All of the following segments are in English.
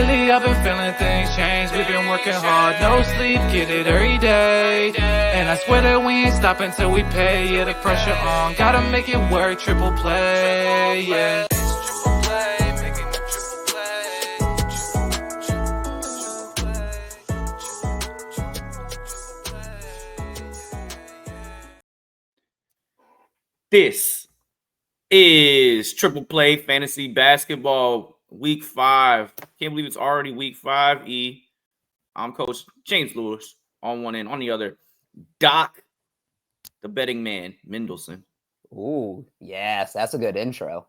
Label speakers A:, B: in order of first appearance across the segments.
A: lately I've been feeling things change. We've been working hard, no sleep, get it every day. And I swear that we ain't stopping till we pay. Yeah, the pressure on, gotta make it work, triple play, yeah. Triple play, making a triple play.
B: This is Triple Play Fantasy Basketball Week 5. Can't believe it's already Week 5, E. I'm Coach James Lewis on one end. On the other, Doc, the betting man, Mendelson.
C: Ooh, yes, that's a good intro.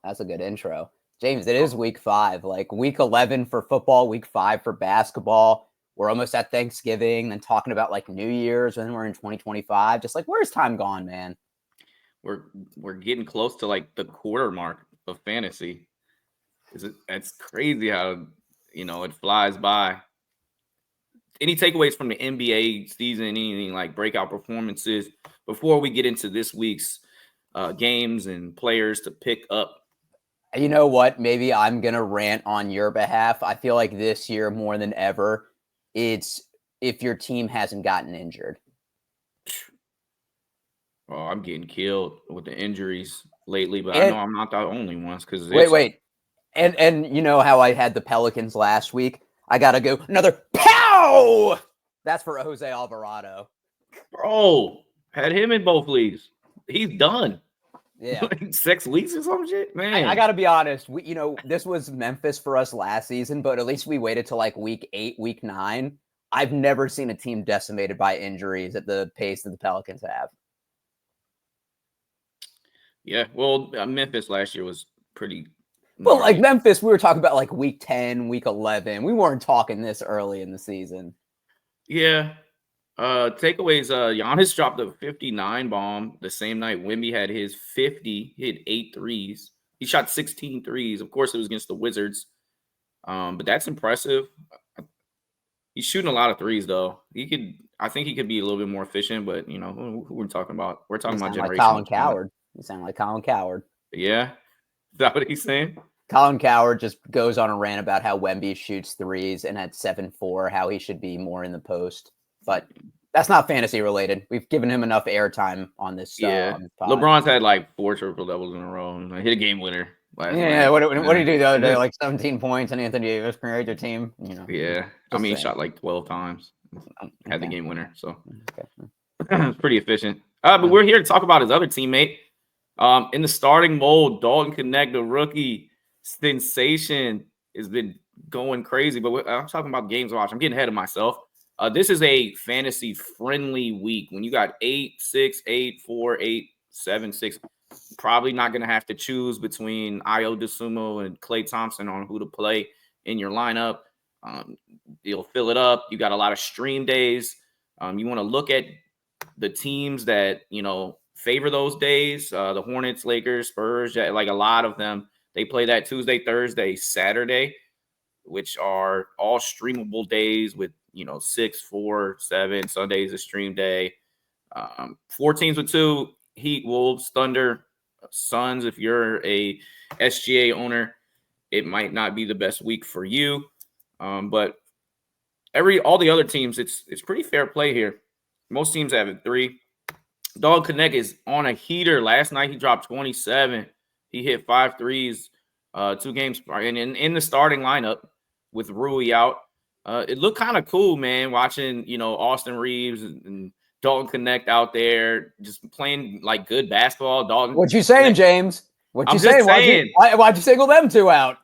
C: James, it is Week 5. Like Week 11 for football, Week 5 for basketball. We're almost at Thanksgiving, then talking about like New Year's, and then we're in 2025. Just like, where's time gone, man?
B: We're getting close to like the quarter mark of fantasy. It's crazy how it flies by. Any takeaways from the NBA season? Anything like breakout performances before we get into this week's games and players to pick up?
C: You know what? Maybe I'm gonna rant on your behalf. I feel like this year more than ever, it's if your team hasn't gotten injured.
B: Oh, I'm getting killed with the injuries lately, but I know I'm not the only ones. Because
C: wait, and you know how I had the Pelicans last week? I gotta go another pow. That's for Jose Alvarado.
B: Bro, had him in both leagues. He's done.
C: Yeah,
B: like 6 weeks or some shit, man.
C: I gotta be honest. This was Memphis for us last season, but at least we waited till like week 8, week 9. I've never seen a team decimated by injuries at the pace that the Pelicans have.
B: Yeah, well, Memphis last year was pretty.
C: Well, like Memphis, we were talking about like week 10, week 11. We weren't talking this early in the season.
B: Yeah. Takeaways, Giannis dropped a 59 bomb the same night Wemby had his 50, hit 8 threes. He shot 16 threes. Of course, it was against the Wizards. But that's impressive. He's shooting a lot of threes, though. I think he could be a little bit more efficient, but who we're talking about? We're talking about generational.
C: Like Colin Coward. You sound like Colin Coward.
B: Yeah. Is that what he's saying?
C: Colin Coward just goes on a rant about how Wemby shoots threes and at 7'4", how he should be more in the post. But that's not fantasy related. We've given him enough airtime on this.
B: Yeah. LeBron's had like 4 triple doubles in a row. And hit a game winner.
C: What did he do the other day? Like 17 points and Anthony Davis carried their team.
B: Yeah. He shot like 12 times. Had the game winner. So it's pretty efficient. But we're here to talk about his other teammate. In the starting mold, Dalton Knecht, the rookie sensation, has been going crazy. But I'm talking about games watch. I'm getting ahead of myself. This is a fantasy-friendly week. When you got 8, 6, 8, 4, 8, 7, 6, probably not going to have to choose between Ayo Dosunmu and Klay Thompson on who to play in your lineup. You'll fill it up. You got a lot of stream days. You want to look at the teams that, favor those days. The Hornets, Lakers, Spurs, like a lot of them, they play that Tuesday, Thursday, Saturday, which are all streamable days with 6, 4, 7 Sundays a stream day. 4 teams with 2: Heat, Wolves, Thunder, Suns. If you're a SGA owner, it might not be the best week for you. But all the other teams, it's pretty fair play here. Most teams have it 3. Dalton Knecht is on a heater. Last night he dropped 27. He hit 5 threes, 2 games, and in the starting lineup with Rui out. It looked kind of cool, man, watching, Austin Reeves and Dalton Knecht out there just playing like good basketball. Dalton,
C: what you saying, James? What you
B: saying?
C: Why'd you single them 2 out?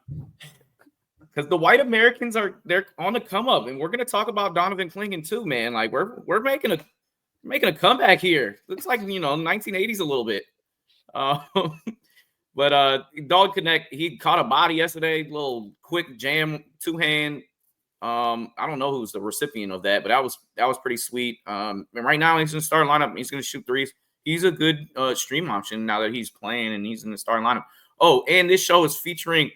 B: Because the white Americans they're on the come up, and we're gonna talk about Donovan Clingan too, man. Like we're making a comeback here. Looks like 1980s a little bit. But Dalton Knecht, he caught a body yesterday, little quick jam, 2-hand. I don't know who's the recipient of that, but that was pretty sweet. And right now he's in the starting lineup. He's going to shoot threes. He's a good stream option now that he's playing and he's in the starting lineup. Oh, and this show is featuring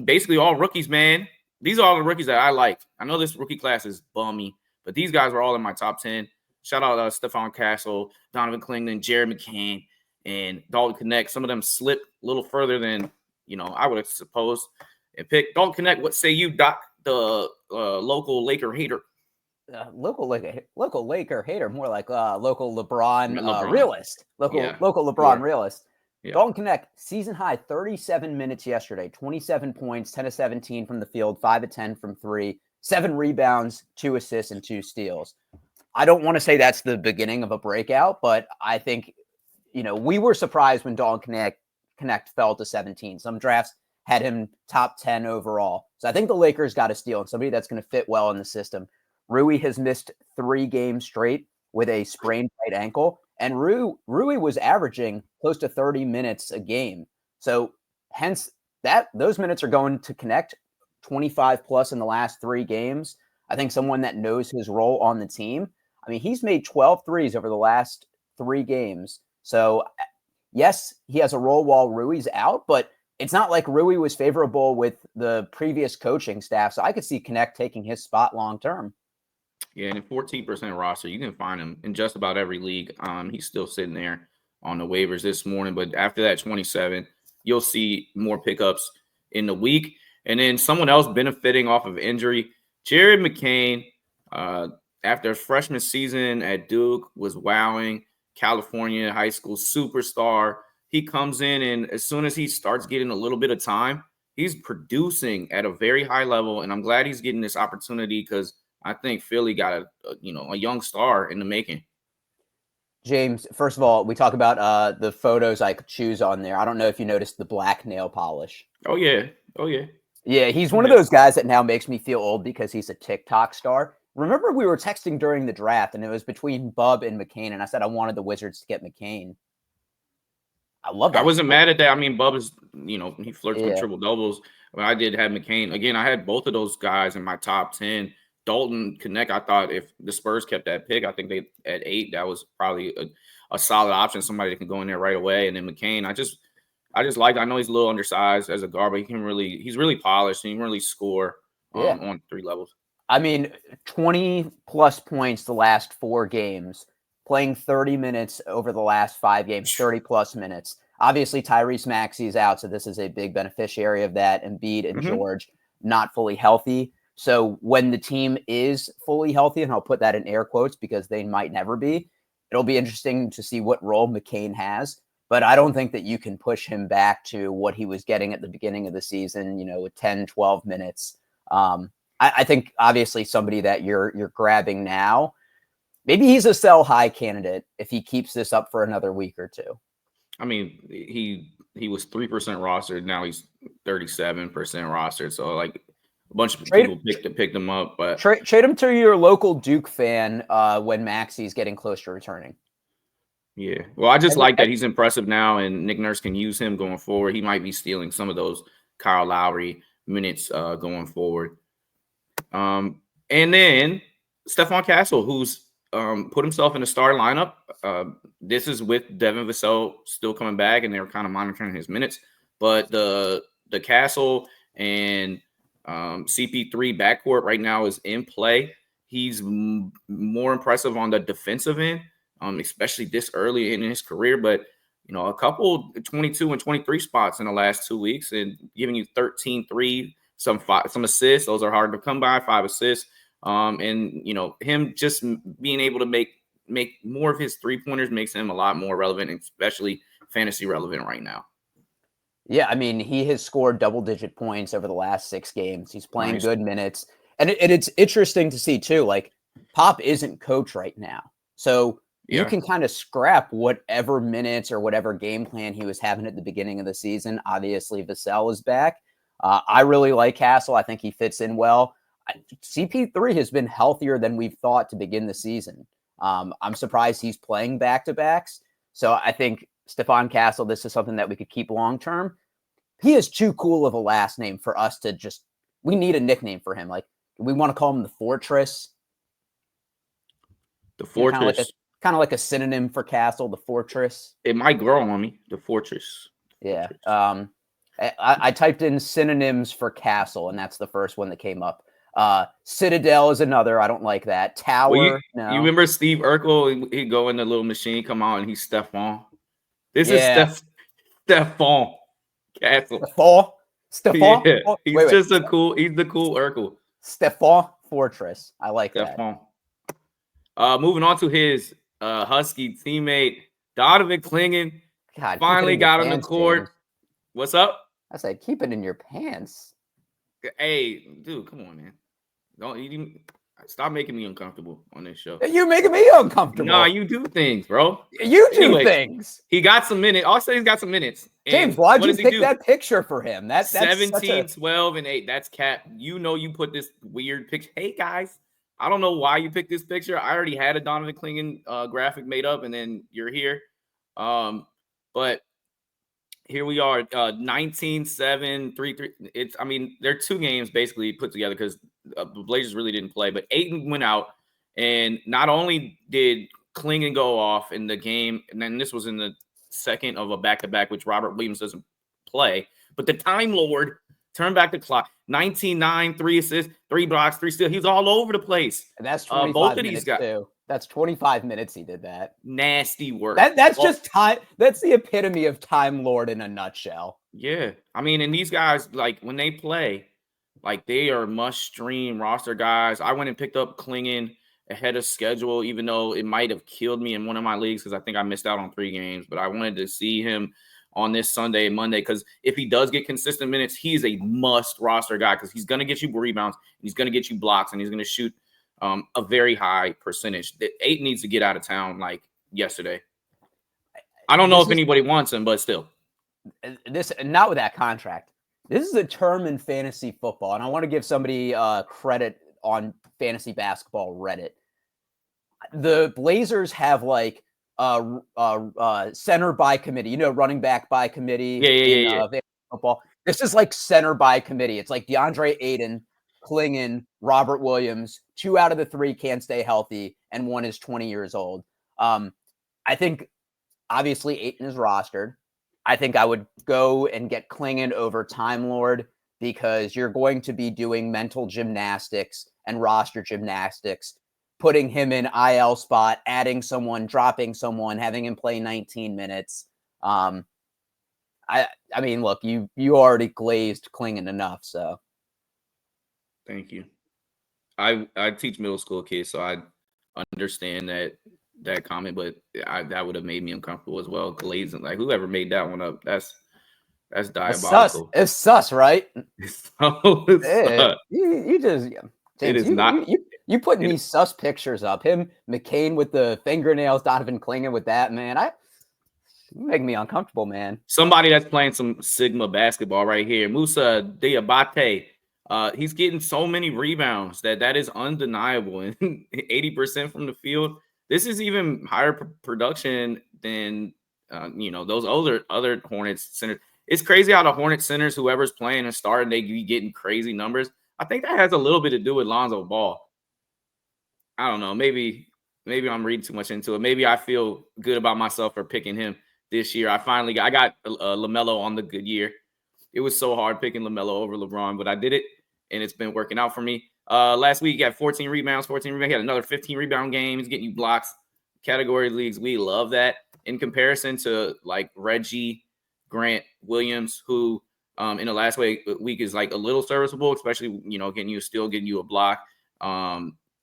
B: basically all rookies, man. These are all the rookies that I like. I know this rookie class is bummy, but these guys are all in my top 10. Shout out Stephon Castle, Donovan Clingan, Jared McCain, and Dalton Knecht. Some of them slipped a little further than I would have supposed. And pick Dalton Knecht. What say you, Doc the local Laker hater.
C: Local Laker hater, more like local LeBron. Realist. Local LeBron realist. Yeah. Dalton Knecht, season high 37 minutes yesterday, 27 points, 10 of 17 from the field, 5 of 10 from 3, 7 rebounds, 2 assists, and 2 steals. I don't want to say that's the beginning of a breakout, but I think, we were surprised when Dalton Knecht fell to 17. Some drafts had him top 10 overall. So I think the Lakers got a steal and somebody that's going to fit well in the system. Rui has missed 3 games straight with a sprained right ankle, and Rui was averaging close to 30 minutes a game. So hence those minutes are going to Knecht, 25 plus in the last 3 games. I think someone that knows his role on the team. I mean, he's made 12 threes over the last 3 games. So yes, he has a role while Rui's out, but it's not like Rui was favorable with the previous coaching staff. So I could see Knecht taking his spot long term.
B: Yeah, and a 14% roster, you can find him in just about every league. He's still sitting there on the waivers this morning, but after that 27, you'll see more pickups in the week. And then someone else benefiting off of injury, Jared McCain, after his freshman season at Duke, was wowing. California high school superstar. He comes in, and as soon as he starts getting a little bit of time, he's producing at a very high level. And I'm glad he's getting this opportunity because I think Philly got a young star in the making.
C: James, first of all, we talk about the photos I could choose on there. I don't know if you noticed the black nail polish.
B: Oh, yeah.
C: Yeah, he's one of those guys that now makes me feel old because he's a TikTok star. Remember we were texting during the draft, and it was between Bub and McCain, and I said I wanted the Wizards to get McCain. I love that.
B: I wasn't mad at that. I mean, Bub is, he flirts with triple doubles. But I did have McCain. Again, I had both of those guys in my top 10. Dalton Knecht, I thought if the Spurs kept that pick, I think they at 8, that was probably a solid option, somebody that can go in there right away. And then McCain, I just liked. I know he's a little undersized as a guard, but he's really polished. He can really score on 3 levels.
C: I mean, 20 plus points the last 4 games, playing 30 minutes over the last 5 games, 30 plus minutes. Obviously, Tyrese Maxey's out, so this is a big beneficiary of that. Embiid and George not fully healthy. So when the team is fully healthy, and I'll put that in air quotes because they might never be, it'll be interesting to see what role McCain has. But I don't think that you can push him back to what he was getting at the beginning of the season, with 10, 12 minutes. I think obviously somebody that you're grabbing now, maybe he's a sell high candidate if he keeps this up for another week or 2.
B: I mean, he was 3% rostered. Now he's 37% rostered. So like a bunch of people picked him up. But
C: trade him to your local Duke fan when Maxey's getting close to returning.
B: Yeah. Well, I just like that he's impressive now, and Nick Nurse can use him going forward. He might be stealing some of those Kyle Lowry minutes going forward. And then Stephon Castle, who's put himself in the starting lineup. This is with Devin Vassell still coming back, and they were kind of monitoring his minutes. But the Castle and CP3 backcourt right now is in play. He's more impressive on the defensive end, especially this early in his career. But, a couple 22 and 23 spots in the last 2 weeks and giving you 13-3, some assists. Those are hard to come by, 5 assists. And him just being able to make more of his 3-pointers makes him a lot more relevant, especially fantasy relevant right now.
C: Yeah, I mean, he has scored double-digit points over the last 6 games. He's playing good minutes. And it's interesting to see, too, like, Pop isn't coach right now. So you can kind of scrap whatever minutes or whatever game plan he was having at the beginning of the season. Obviously, Vassell is back. I really like Castle. I think he fits in well. CP3 has been healthier than we've thought to begin the season. I'm surprised he's playing back-to-backs. So I think Stephon Castle, this is something that we could keep long-term. He is too cool of a last name for us to we need a nickname for him. Like, we want to call him the Fortress.
B: The Fortress.
C: Kind of like a synonym for Castle, the Fortress.
B: It might grow on me, the Fortress.
C: Yeah. I typed in synonyms for Castle, and that's the first one that came up. Citadel is another. I don't like that. Tower.
B: Well,
C: no.
B: You remember Steve Urkel? He'd go in the little machine, come out, and he's Stephon. This is Stephon Castle.
C: Stephon?
B: Yeah. He's the cool Urkel.
C: Stephon Fortress. I like that.
B: Moving on to his Husky teammate, Donovan Clingan.
C: God,
B: Finally got on the
C: pants,
B: court.
C: James.
B: What's up?
C: I said, keep it in your pants.
B: Hey, dude, come on, man. Stop making me uncomfortable on this show.
C: You're making me uncomfortable.
B: Nah, you do things, bro.
C: You do things.
B: He got some minutes. I'll say he's got some minutes.
C: James, why'd you pick that picture for him? That's
B: 17, 12, and 8. That's cap. You know you put this weird picture. Hey, guys. I don't know why you picked this picture. I already had a Donovan Clingan graphic made up, and then you're here. But here we are, 19-7, 3-3. There are 2 games basically put together because the Blazers really didn't play. But Ayton went out, and not only did Clingan go off in the game, and then this was in the second of a back-to-back, which Robert Williams doesn't play, but the Time Lord turned back the clock. 19-9, 3 assists, 3 blocks, 3 steals. He's all over the place.
C: And that's 25 both of these guys. Too. That's 25 minutes he did that.
B: Nasty work.
C: That's just time. That's the epitome of Time Lord in a nutshell.
B: Yeah. And these guys, like, when they play, like, they are must-stream roster guys. I went and picked up Clingan ahead of schedule, even though it might have killed me in one of my leagues because I think I missed out on 3 games. But I wanted to see him on this Sunday and Monday because if he does get consistent minutes, he's a must-roster guy because he's going to get you rebounds, and he's going to get you blocks, and he's going to shoot a very high percentage. The 8 needs to get out of town like yesterday. I don't know if anybody wants him, but still.
C: This not with that contract. This is a term in fantasy football, and I want to give somebody credit on Fantasy Basketball Reddit. The Blazers have like center by committee, running back by committee.
B: Yeah.
C: Fantasy football. This is like center by committee. It's like DeAndre Ayton, Clingan, Robert Williams. 2 out of the 3 can't stay healthy, and 1 is 20 years old. I think obviously Ayton is rostered. I think I would go and get Clingan over Time Lord because you're going to be doing mental gymnastics and roster gymnastics, putting him in IL spot, adding someone, dropping someone, having him play 19 minutes. Look, you already glazed Clingan enough, so.
B: Thank you. I teach middle school kids, so I understand that comment, but that would have made me uncomfortable as well. Glazing, like whoever made that one up, that's diabolical.
C: It's sus, right?
B: It's sus.
C: You just James,
B: it is not.
C: You putting these sus pictures up. Him, McCain with the fingernails, Donovan Clingan with that, man. You make me uncomfortable, man.
B: Somebody that's playing some Sigma basketball right here, Moussa Diabate. He's getting so many rebounds that is undeniable, and 80% from the field. This is even higher production than those other Hornets centers. It's crazy how the Hornets centers, whoever's playing and starting, they be getting crazy numbers. I think that has a little bit to do with Lonzo Ball. I don't know. Maybe I'm reading too much into it. Maybe I feel good about myself for picking him this year. I got LaMelo on the good year. It was so hard picking LaMelo over LeBron, but I did it, and it's been working out for me. Last week, he had 14 rebounds. He had another 15 rebound game. He's getting you blocks. Category leagues, we love that. In comparison to like Reggie, Grant, Williams, who in the last week is like a little serviceable, especially getting you a steal, getting you a block,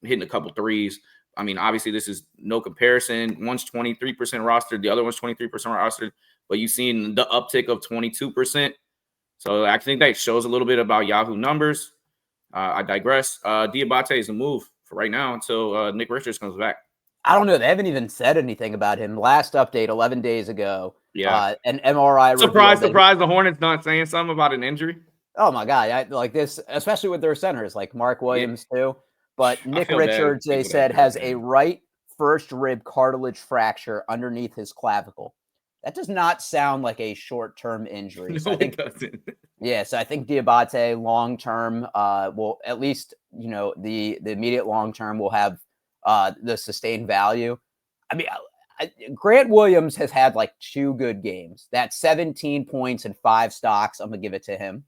B: hitting a couple threes. Obviously this is no comparison. One's 23% rostered, the other one's 23% rostered, but you've seen the uptick of 22%. So I think that shows a little bit about Yahoo numbers. I digress. Diabate is a move for right now until Nick Richards comes back.
C: I don't know. They haven't even said anything about him. Last update 11 days ago.
B: Yeah.
C: An MRI.
B: Surprise! The Hornets not saying something about an injury.
C: Oh my God! I like this, especially with their centers like Mark Williams too. But Nick Richards, they said, has a right first rib cartilage fracture underneath his clavicle. That does not sound like a short-term injury.
B: No,
C: so I think,
B: it doesn't.
C: Yeah, so I think Diabate long-term will at least, the immediate long-term will have the sustained value. Grant Williams has had like 2 good games. That 17 points and 5 stocks, I'm going to give it to him.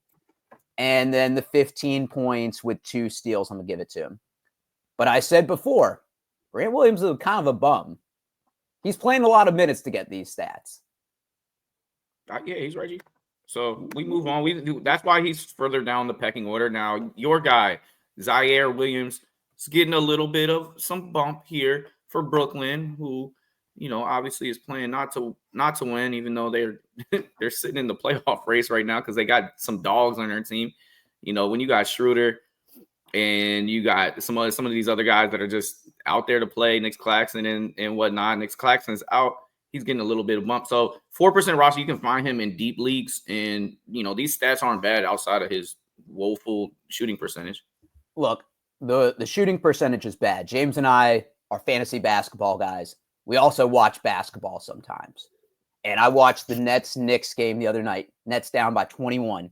C: And then the 15 points with 2 steals, I'm going to give it to him. But I said before, Grant Williams is kind of a bum. He's playing a lot of minutes to get these stats.
B: Yeah, he's Reggie. So we move on. That's why he's further down the pecking order. Now, your guy, Ziaire Williams is getting a little bit of some bump here for Brooklyn, who, obviously is playing not to win, even though they're sitting in the playoff race right now because they got some dogs on their team. When you got Schroeder and you got some of these other guys that are just out there to play, Nick Claxton and whatnot. Nick Claxton is out. He's getting a little bit of bump. So 4% roster, you can find him in deep leagues. And, these stats aren't bad outside of his woeful shooting percentage.
C: Look, the shooting percentage is bad. James and I are fantasy basketball guys. We also watch basketball sometimes. And I watched the Nets-Knicks game the other night. Nets down by 21.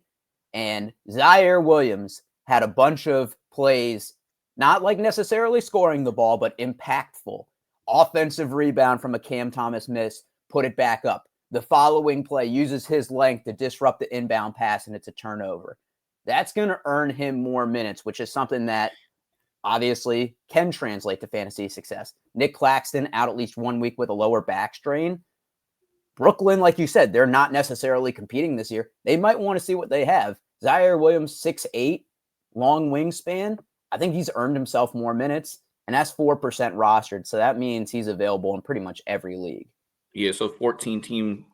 C: And Ziaire Williams had a bunch of plays, not like necessarily scoring the ball, but impactful. Offensive rebound from a Cam Thomas miss, put it back up. The following play uses his length to disrupt the inbound pass, and it's a turnover. That's going to earn him more minutes, which is something that obviously can translate to fantasy success. Nick Claxton out at least 1 week with a lower back strain. Brooklyn, like you said, they're not necessarily competing this year. They might want to see what they have. Ziaire Williams, 6'8", long wingspan. I think he's earned himself more minutes, and that's 4% rostered. So that means he's available in pretty much every league.
B: Yeah, so 14-team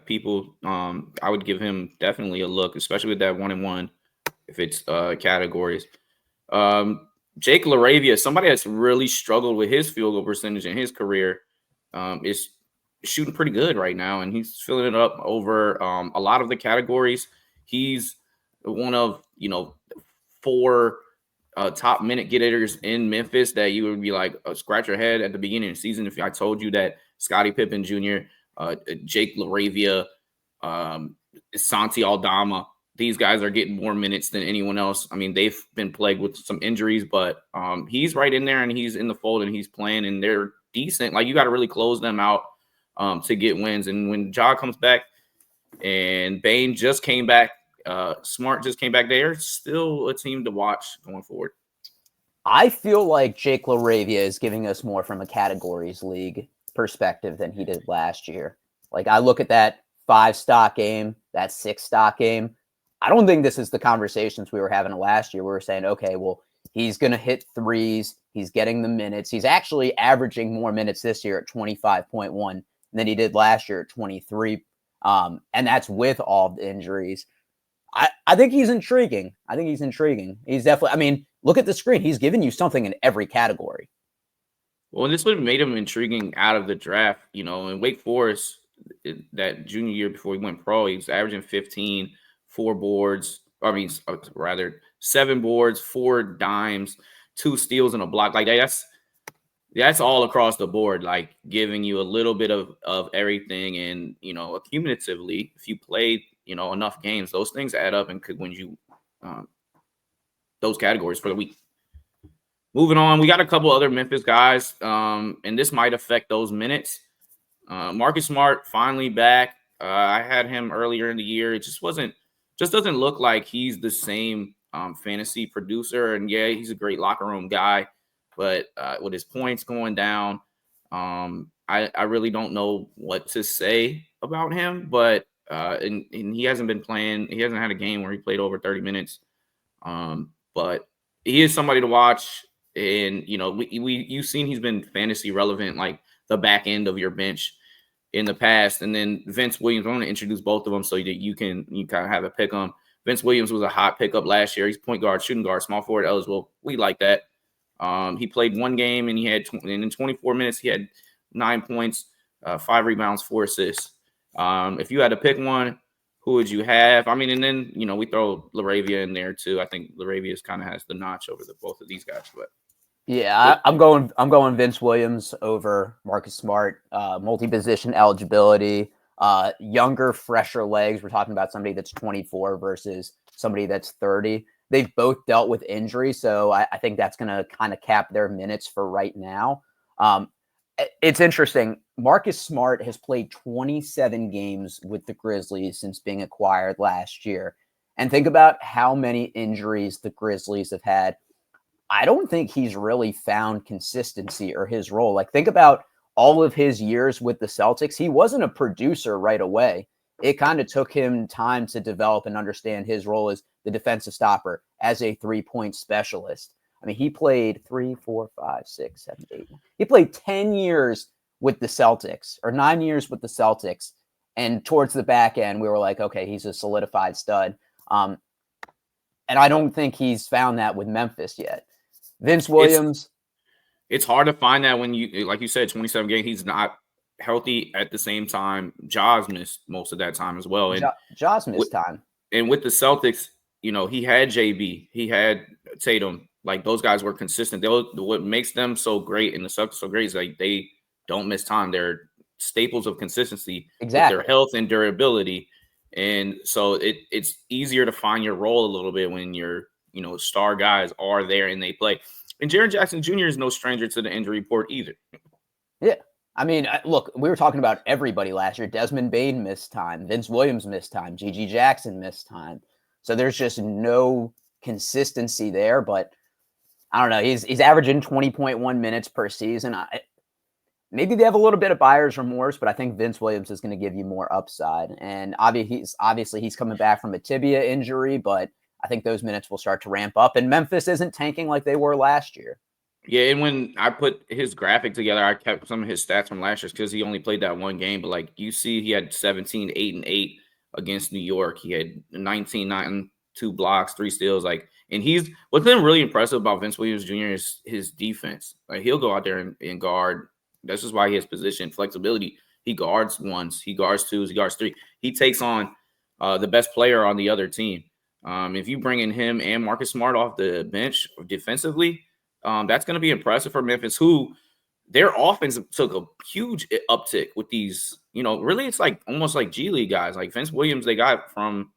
B: people, I would give him definitely a look, especially with that 1-1 if it's categories. Jake LaRavia, somebody that's really struggled with his field goal percentage in his career, is shooting pretty good right now, and he's filling it up over a lot of the categories. He's one of 4 top minute getters in Memphis that you would be like, scratch your head at the beginning of the season if I told you that Scottie Pippen Jr., Jake LaRavia, Santi Aldama, these guys are getting more minutes than anyone else. I mean, they've been plagued with some injuries, but he's right in there and he's in the fold and he's playing and they're decent. Like, you got to really close them out to get wins. And when Ja comes back and Bane just came back, Smart just came back, they're still a team to watch going forward.
C: I feel like Jake LaRavia is giving us more from a categories league perspective than he did last year. Like, I look at that 5-stock game, that 6-stock game. I don't think this is the conversations we were having last year. We were saying, okay, well, he's going to hit threes. He's getting the minutes. He's actually averaging more minutes this year at 25.1 than he did last year at 23. And that's with all the injuries. I think he's intriguing. He's definitely, I mean, look at the screen. He's giving you something in every category.
B: Well, this would have made him intriguing out of the draft. In Wake Forest, that junior year before he went pro, he was averaging 15, 4 boards. I mean, rather 7 boards, 4 dimes, 2 steals, and a block. Like, that's all across the board, like giving you a little bit of everything. And, accumulatively, if you played, enough games, those things add up and could win you those categories for the week. Moving on, we got a couple other Memphis guys, and this might affect those minutes. Marcus Smart finally back. I had him earlier in the year. It just doesn't look like he's the same fantasy producer. And yeah, he's a great locker room guy, but with his points going down, I really don't know what to say about him. But and he hasn't been playing. He hasn't had a game where he played over 30 minutes. But he is somebody to watch. And, you've seen he's been fantasy relevant, like the back end of your bench in the past. And then Vince Williams, I want to introduce both of them so that you kind of have a pick on. Vince Williams was a hot pickup last year. He's point guard, shooting guard, small forward eligible. We like that. He played 1 game and and in 24 minutes, he had 9 points, 5 rebounds, 4 assists. If you had to pick one, who would you have? I mean, and then, we throw LaRavia in there too. I think LaRavia kind of has the notch over both of these guys, but.
C: Yeah, I'm going Vince Williams over Marcus Smart. Multi-position eligibility, younger, fresher legs. We're talking about somebody that's 24 versus somebody that's 30. They've both dealt with injury, so I think that's going to kind of cap their minutes for right now. It's interesting. Marcus Smart has played 27 games with the Grizzlies since being acquired last year. And think about how many injuries the Grizzlies have had. I don't think he's really found consistency or his role. Like, think about all of his years with the Celtics. He wasn't a producer right away. it kind of took him time to develop and understand his role as the defensive stopper, as a 3-point specialist. I mean, he played 3, 4, 5, 6, 7, 8. He played 10 years with the Celtics, or 9 years with the Celtics. And towards the back end, we were like, okay, he's a solidified stud. And I don't think he's found that with Memphis yet. Vince Williams.
B: It's hard to find that when you, like you said, 27 games, he's not healthy at the same time. Jaws missed most of that time as well. And
C: Jaws missed time.
B: And with the Celtics, you know, he had JB, he had Tatum. Like, those guys were consistent. What makes them so great and the Celtics so great is like they don't miss time. They're staples of consistency.
C: Exactly.
B: With their health and durability. And so it's easier to find your role a little bit when your, you know, star guys are there and they play. And Jaren Jackson Jr. is no stranger to the injury report either.
C: Yeah. I mean, look, we were talking about everybody last year. Desmond Bane missed time. Vince Williams missed time. G.G. Jackson missed time. So there's just no consistency there. But I don't know. He's averaging 20.1 minutes per season. Maybe they have a little bit of buyer's remorse, but I think Vince Williams is going to give you more upside. And obviously he's coming back from a tibia injury, but I think those minutes will start to ramp up. And Memphis isn't tanking like they were last year.
B: Yeah, and when I put his graphic together, I kept some of his stats from last year because he only played that one game. But like you see, he had 17, 8, and 8 against New York. He had 19, 9, 2 blocks, 3 steals. Like, and what's been really impressive about Vince Williams Jr. is his defense. Like, he'll go out there and guard. This is why he has position flexibility. He guards ones, he guards twos, he guards 3. He takes on the best player on the other team. If you bring in him and Marcus Smart off the bench defensively, that's going to be impressive for Memphis, who their offense took a huge uptick with these, you know, really it's like almost like G League guys. Like Vince Williams, they got from,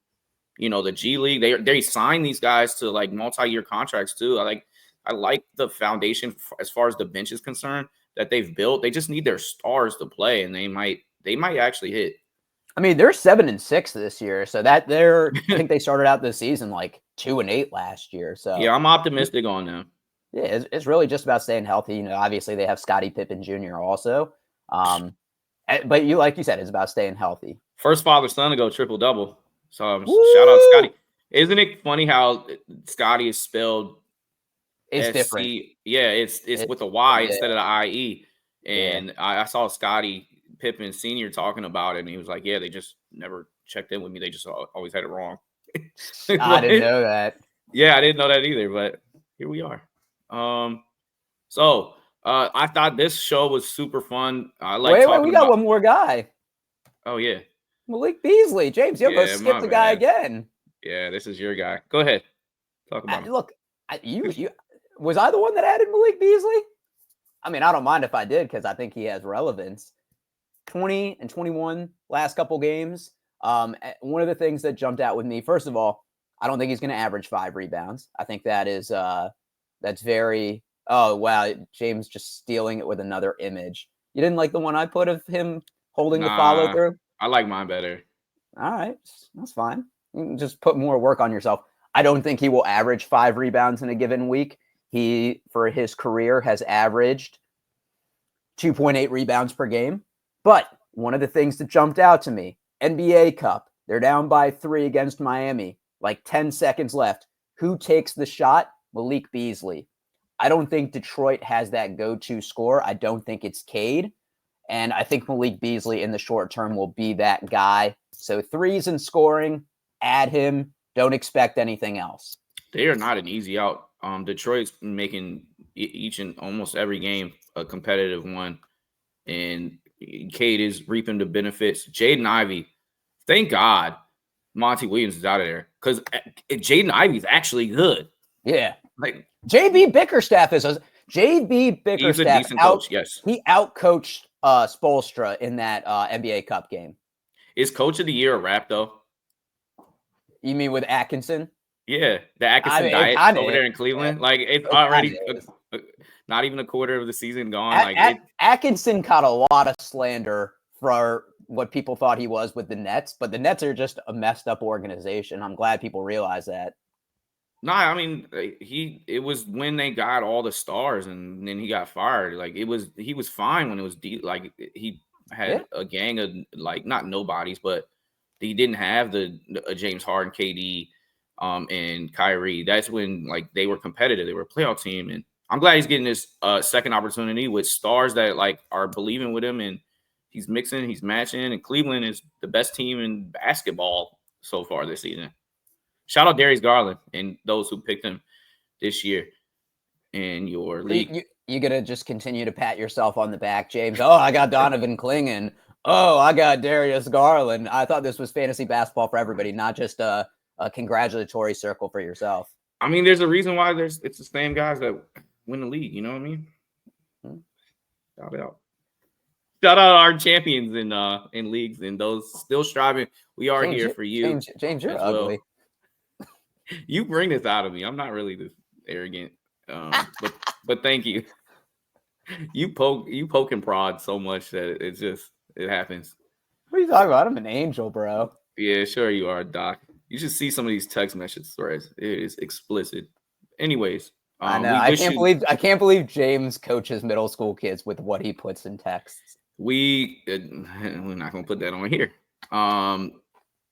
B: you know, the G League. They signed these guys to like multi-year contracts too. I like the foundation as far as the bench is concerned that they've built. They just need their stars to play, and they might actually hit.
C: I mean, they're 7-6 this year, so I think they started out this season like 2-8 last year. So
B: yeah, I'm optimistic on them.
C: Yeah, it's really just about staying healthy. You know, obviously they have Scottie Pippen Jr. also, but like you said, it's about staying healthy.
B: First father-son to go triple-double. So shout out Scottie. Isn't it funny how Scottie is spelled?
C: It's
B: SC,
C: different.
B: Yeah, it's with a Y instead of the IE. And I saw Scottie Pippen Sr. talking about it, and he was like, yeah, they just never checked in with me. They just always had it wrong.
C: I didn't know that.
B: Yeah, I didn't know that either, but here we are. So I thought this show was super fun. Wait,
C: we got one more guy.
B: Oh, yeah.
C: Malik Beasley. James, you almost skipped the guy again.
B: Yeah, this is your guy. Go ahead. Talk about him.
C: Look, you was I the one that added Malik Beasley? I mean, I don't mind if I did because I think he has relevance. 20 and 21 last couple games. One of the things that jumped out with me, first of all, I don't think he's going to average 5 rebounds. I think that is that's very. Oh wow, James just stealing it with another image. You didn't like the one I put of him holding the follow through?
B: I like mine better.
C: All right, that's fine. You can just put more work on yourself. I don't think he will average 5 rebounds in a given week. He, for his career, has averaged 2.8 rebounds per game. But one of the things that jumped out to me, NBA Cup, they're down by 3 against Miami, like 10 seconds left. Who takes the shot? Malik Beasley. I don't think Detroit has that go-to score. I don't think it's Cade. And I think Malik Beasley in the short term will be that guy. So 3s and scoring, add him. Don't expect anything else.
B: They are not an easy out. Detroit's making each and almost every game a competitive one. And Cade is reaping the benefits. Jaden Ivey, thank God Monty Williams is out of there because Jaden Ivey is actually good.
C: Yeah.
B: Like
C: JB Bickerstaff is JB Bickerstaff.
B: He's a decent coach, yes.
C: He outcoached Spoelstra in that NBA Cup game.
B: Is Coach of the Year a wrap, though?
C: You mean with Atkinson?
B: Yeah, the Atkinson diet over there in Cleveland. Like, it's already not even a quarter of the season gone.
C: Atkinson caught a lot of slander for what people thought he was with the Nets, but the Nets are just a messed up organization. I'm glad people realize that.
B: No, I mean, it was when they got all the stars and then he got fired. Like, he was fine when it was he had a gang of, like, not nobodies, but he didn't have the James Harden, KD, and Kyrie. That's when like they were competitive. They were a playoff team, and I'm glad he's getting this second opportunity with stars that like are believing with him, and he's mixing, he's matching, and Cleveland is the best team in basketball so far this season. Shout out Darius Garland and those who picked him this year in your league.
C: You gotta just continue to pat yourself on the back, James. Oh, I got Donovan Clingan. Oh, I got Darius Garland. I thought this was fantasy basketball for everybody, not just a congratulatory circle for yourself.
B: I mean, there's a reason why it's the same guys that win the league. You know what I mean? Shout out our champions in leagues and those still striving. We are here for you.
C: James, you're ugly.
B: Well. You bring this out of me. I'm not really this arrogant, but thank you. You poke and prod so much that it happens.
C: What are you talking about? I'm an angel, bro.
B: Yeah, sure you are, Doc. You should see some of these text message threads. It is explicit. Anyways,
C: I know. I can't believe James coaches middle school kids with what he puts in texts.
B: We're not gonna put that on here.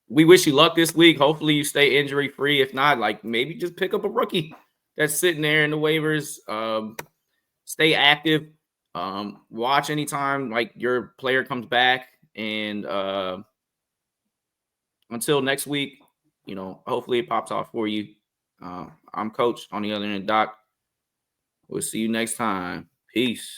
B: We wish you luck this week. Hopefully you stay injury free. If not, like maybe just pick up a rookie that's sitting there in the waivers. Stay active. Watch anytime like your player comes back. And until next week, hopefully it pops off for you. I'm Coach on the other end, Doc. We'll see you next time. Peace.